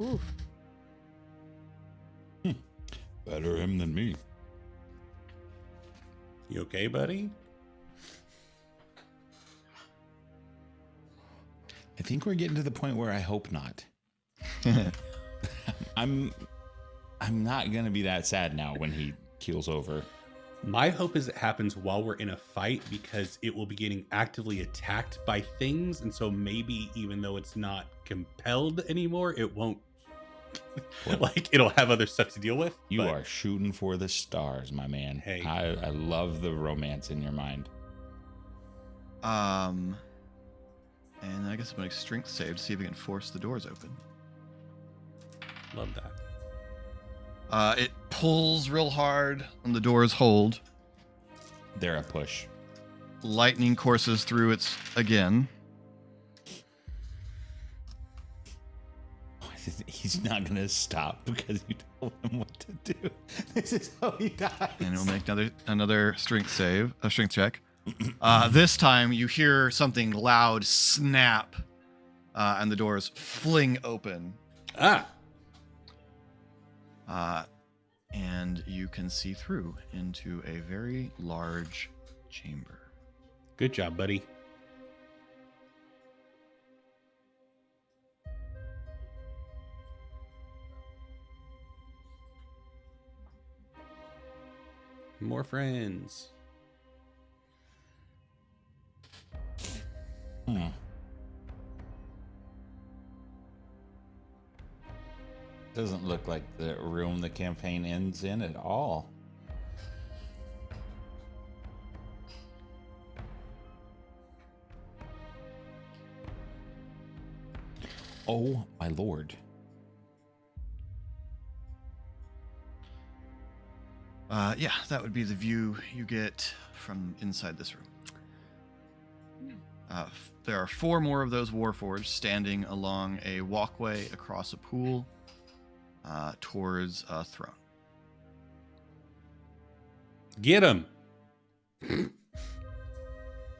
Oof. Better him than me. You okay, buddy? I think we're getting to the point where I hope not. I'm not gonna be that sad now when he keels over. My hope is it happens while we're in a fight because it will be getting actively attacked by things. And so maybe even though it's not compelled anymore, it won't. Like, it'll have other stuff to deal with. You are shooting for the stars, my man. Hey. I love the romance in your mind. And I guess I'm gonna strength save to see if we can force the doors open. Love that. It pulls real hard and the doors hold. They're a push. Lightning courses through it again. He's not going to stop because you told him what to do. This is how he dies. And he'll make another strength check. This time you hear something loud snap, and the doors fling open. And you can see through into a very large chamber. Good job, buddy. More friends. Doesn't look like the room the campaign ends in at all. Oh, my lord. Yeah, that would be the view you get from inside this room. There are 4 more of those Warforged standing along a walkway across a pool towards a throne. Get him. I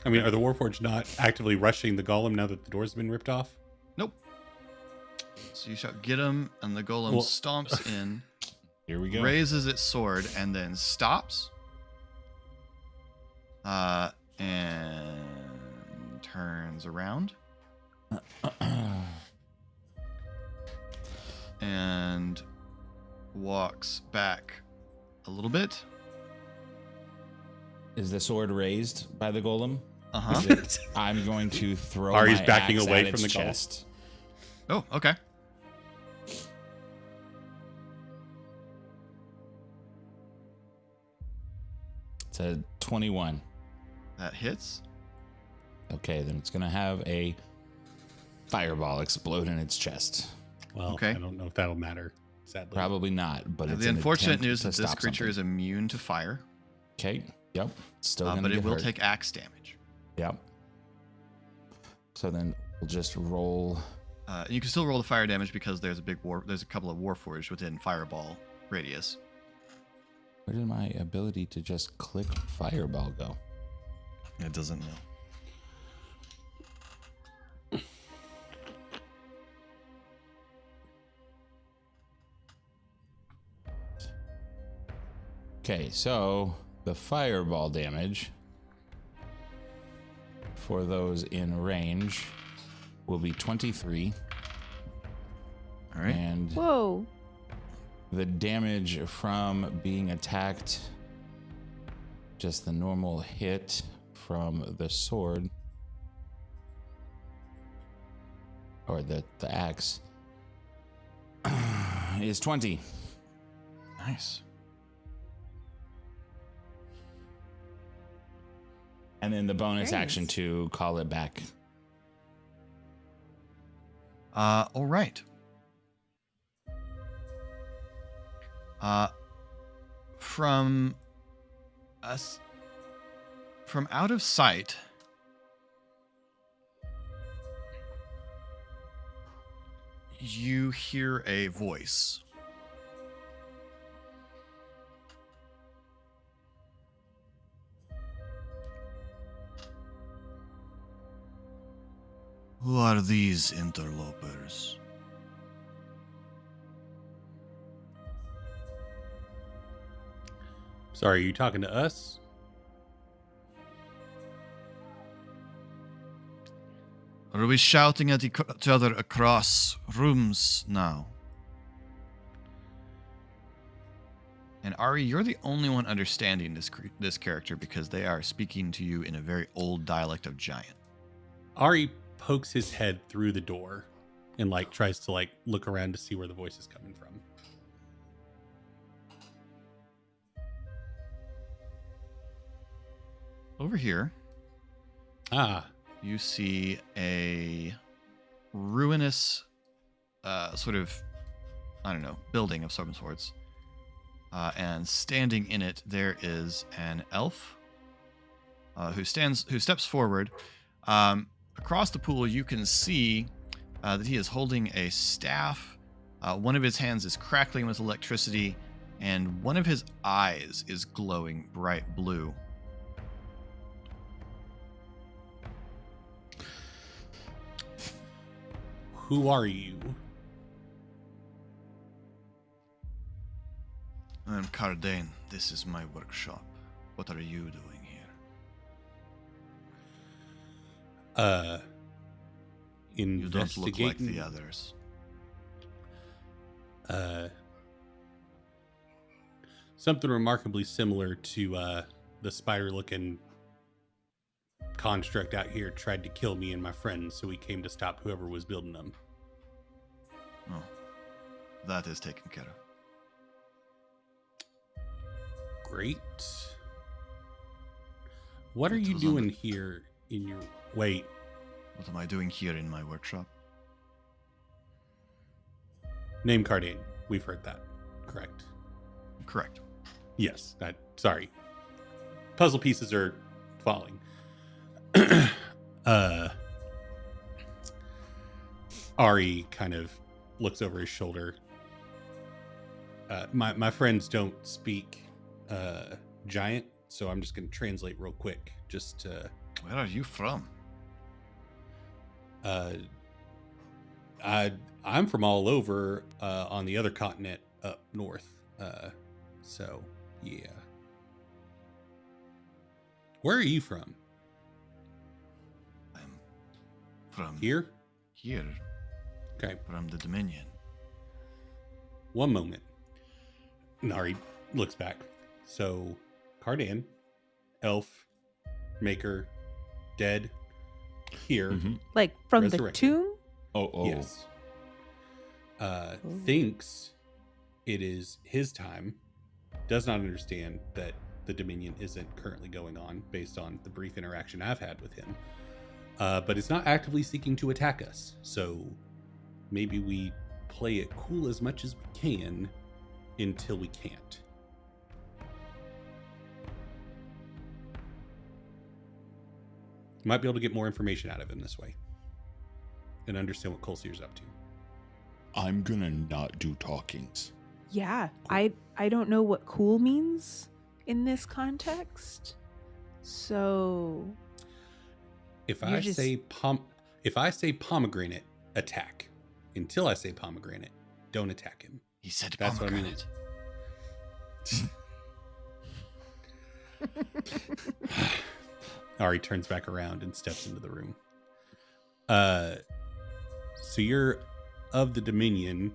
mean, are the Warforged not actively rushing the golem now that the door's been ripped off? Nope. So you shout, "Get him," and the golem stomps in. Here we go. Raises its sword and then stops. And turns around. And walks back a little bit. Is the sword raised by the golem? Uh-huh. I'm going to throw Ari's my backing axe away at from its the golem. chest. Oh, okay. It's a 21. That hits. Okay, then it's going to have a fireball explode in its chest. Well, Okay. I don't know if that'll matter, sadly. Probably not, but it's The an unfortunate attempt news to is that this stop creature something. is immune to fire, Okay, yep. Still going to but get it will hurt. take axe damage. Yep. So then we'll just roll. And you can still roll the fire damage because there's a couple of Warforged within fireball radius. Where did my ability to just click fireball go? It doesn't know. Okay, so the fireball damage for those in range will be 23. All right. And Whoa. the damage from being attacked, just the normal hit from the sword, or the axe, is 20. Nice. And then the bonus Nice. action to call it back. All right. From out of sight, you hear a voice. Who are these interlopers? Sorry, are you talking to us? Are we shouting at each other across rooms now? And Ari, you're the only one understanding this character because they are speaking to you in a very old dialect of giant. Ari pokes his head through the door and like tries to like look around to see where the voice is coming from. Over here, you see a ruinous sort of, I don't know, building of some sorts. And standing in it, there is an elf who steps forward. Across the pool, you can see that he is holding a staff. One of his hands is crackling with electricity, and one of his eyes is glowing bright blue. Who are you? I'm Cardane. This is my workshop. What are you doing here? You don't look like the others. Something remarkably similar to the spider-looking construct out here tried to kill me and my friends, so we came to stop whoever was building them. Oh, that is taken care of. Great. What are you doing here in your... Wait. What am I doing here in my workshop? Name Cardane. We've heard that. Correct. Correct. Yes. Sorry. Puzzle pieces are falling. Ari kind of looks over his shoulder. My friends don't speak giant, so I'm just going to translate real quick. Where are you from? I'm from all over on the other continent up north. So yeah. Where are you from? I'm from Here. Okay. From the Dominion. One moment. Nari looks back. So, Cardane, elf, maker, dead, here. Mm-hmm. Like from the Resurrected. tomb? Oh. Yes. Thinks it is his time. Does not understand that the Dominion isn't currently going on based on the brief interaction I've had with him. But it's not actively seeking to attack us. So maybe we play it cool as much as we can until we can't. Might be able to get more information out of him this way and understand what Colseer's up to. I'm gonna not do talkings. Yeah, I don't know what cool means in this context. So If You're I just- say pomegranate, attack. Until I say pomegranate, don't attack him. He said That's what I mean. pomegranate. Ari turns back around and steps into the room. So you're of the Dominion,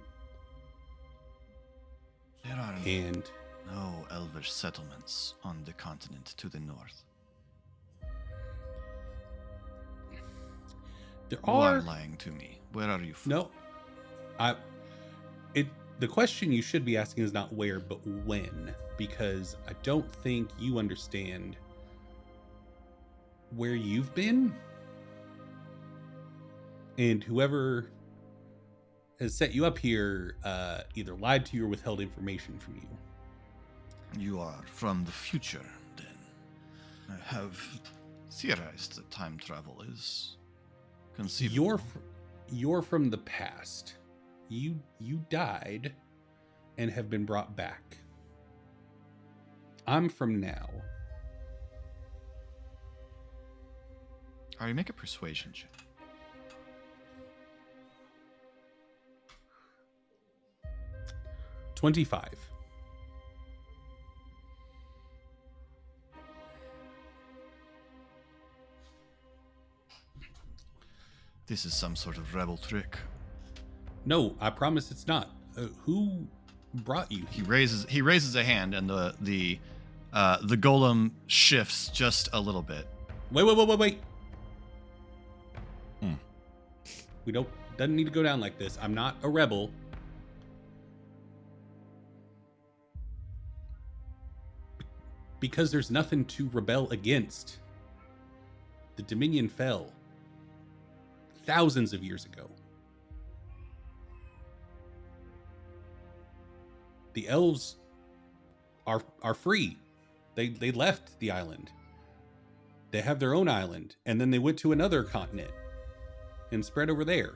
There are and no elvish settlements on the continent to the north. there You are are lying to me. Where are you from? no. The question you should be asking is not where, but when, because I don't think you understand where you've been, and whoever has set you up here either lied to you or withheld information from you. You are from the future, then. I have theorized that time travel is conceivable. You're from the past. You died and have been brought back. I'm from now. Ari, make a persuasion check. $25. This is some sort of rebel trick. No, I promise it's not. Who brought you He here? raises a hand, and the golem shifts just a little bit. Wait. We doesn't need to go down like this. I'm not a rebel. Because there's nothing to rebel against. The Dominion fell thousands of years ago. The elves are free. They left the island. They have their own island, and then they went to another continent and spread over there.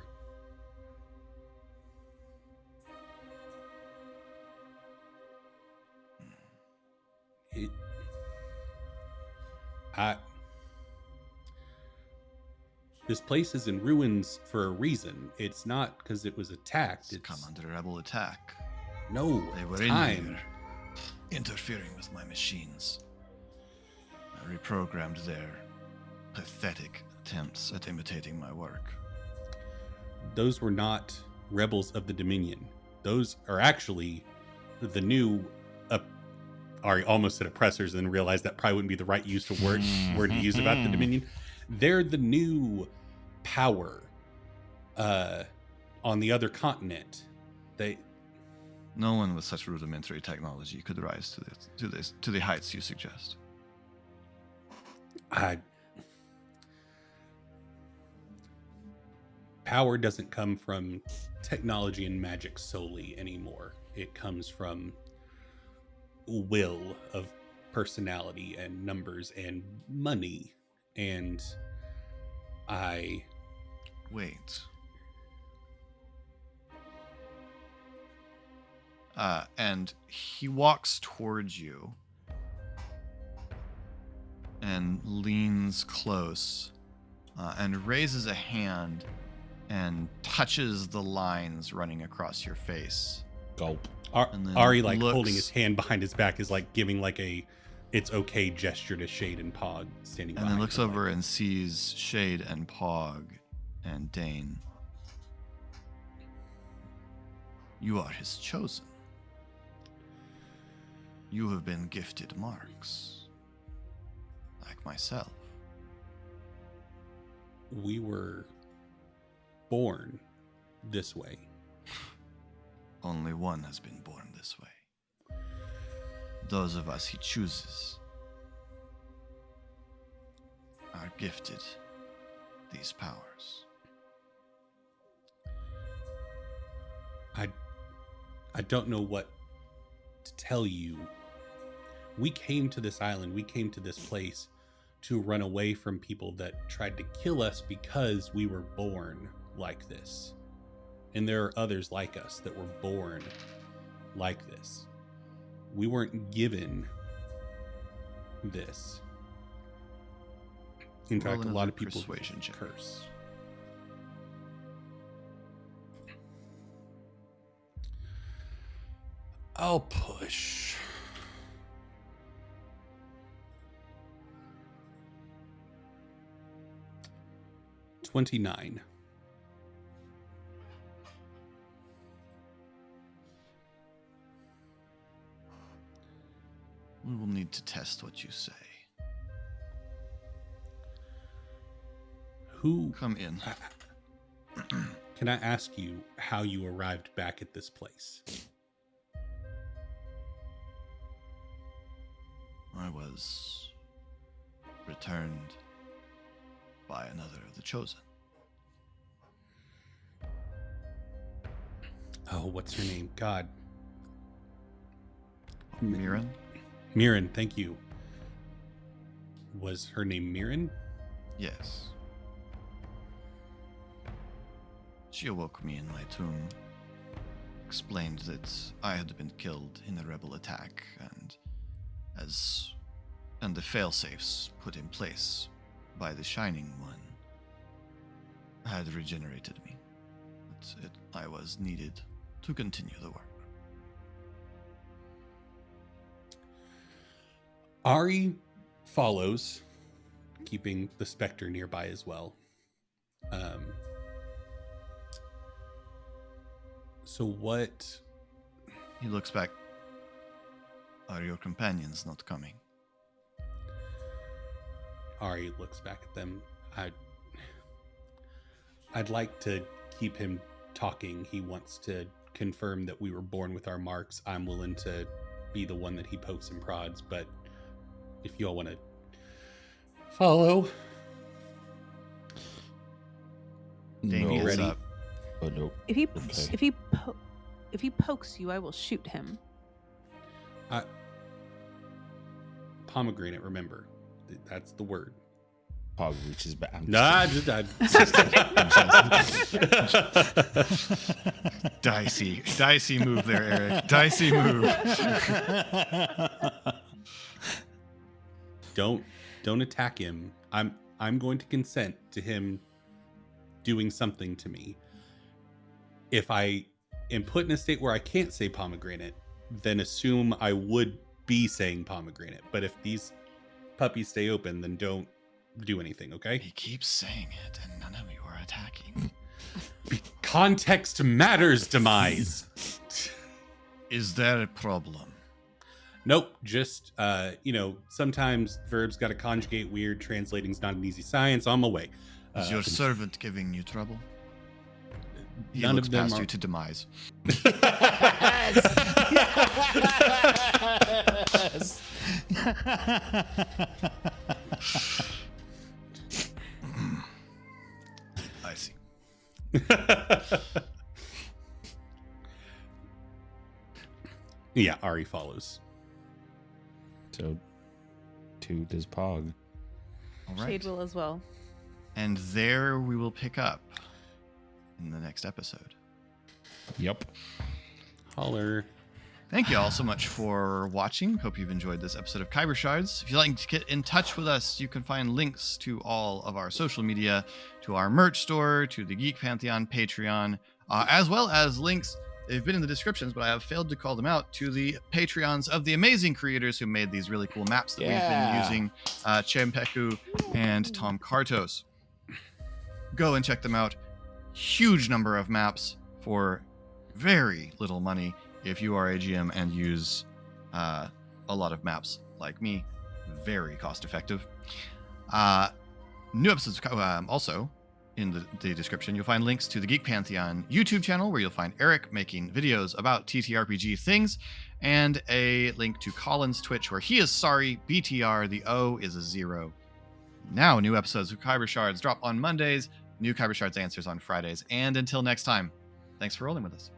This place is in ruins for a reason. It's not because it was attacked. It's come under rebel attack. No, They were time. in here, interfering with my machines. I reprogrammed their pathetic attempts at imitating my work. Those were not rebels of the Dominion. Those are actually the new. I almost said oppressors, and then realized that probably wouldn't be the right word to use about the Dominion. They're the new power on the other continent. No one with such rudimentary technology could rise to the heights you suggest. Power doesn't come from technology and magic solely anymore. It comes from will of personality and numbers and money. And Wait. And he walks towards you and leans close and raises a hand and touches the lines running across your face. Gulp. And then Ari, like, looks- holding his hand behind his back, is like giving like a it's okay gesture to Shade and Pog standing And behind then looks him, over like, and sees Shade and Pog and Dane. You are his chosen. You have been gifted marks, like myself. we were born this way. Only one has been born this way. Those of us he chooses are gifted these powers. I don't know what to tell you. We came to this island, we came to this place to run away from people that tried to kill us because we were born like this. And there are others like us that were born like this. We weren't given this. In Roll fact, a lot another of people persuasion check. curse. I'll push. $29. We will need to test what you say. Who Come in. can I ask you how you arrived back at this place? I was returned by another of the chosen. Oh, what's her name? God. Mirren? Mirren, thank you. Was her name Mirren? Yes. She awoke me in my tomb, explained that I had been killed in a rebel attack, and the failsafes put in place by the Shining One had regenerated me. I was needed to continue the work. Ari follows, keeping the specter nearby as well. So what? He looks back. Are your companions not coming? Ari looks back at them. I'd like to keep him talking. He wants to confirm that we were born with our marks. I'm willing to be the one that he pokes and prods, but if you all want to follow. Damien's ready? up. Oh, nope. If he Okay. if he pokes you, I will shoot him. Pomegranate, remember. That's the word. Pog reaches back. I'm Dicey move there, Eric. Dicey move. Don't attack him. I'm going to consent to him doing something to me. If I am put in a state where I can't say pomegranate, then assume I would be saying pomegranate. But if these puppies stay open, then don't do anything, okay? He keeps saying it, and none of you are attacking. Context matters, Demise. Is there a problem? Nope, just, sometimes verbs got to conjugate weird. Translating's not an easy science. On my way. Is your servant giving you trouble? He None looks of them past are. you to Demise. I see. Yeah, Ari follows. So, 2 does Pog. All right. Shade will as well. And there we will pick up in the next episode. Yep. Holler. Thank you all so much for watching. Hope you've enjoyed this episode of Khyber Shards. If you'd like to get in touch with us, you can find links to all of our social media, to our merch store, to the Geek Pantheon Patreon, as well as links. They've been in the descriptions, but I have failed to call them out, to the Patreons of the amazing creators who made these really cool maps that we've been using, Chempeku and Tom Kartos. Go and check them out. Huge number of maps for very little money if you are a GM and use a lot of maps like me. Very cost effective. New episodes also in the description. You'll find links to the Geek Pantheon YouTube channel, where you'll find Eric making videos about TTRPG things, and a link to Colin's Twitch, where he is sorry, BTR, the O is a 0. Now, new episodes of Khyber Shards drop on Mondays, new Khyber Shards answers on Fridays, and until next time, thanks for rolling with us.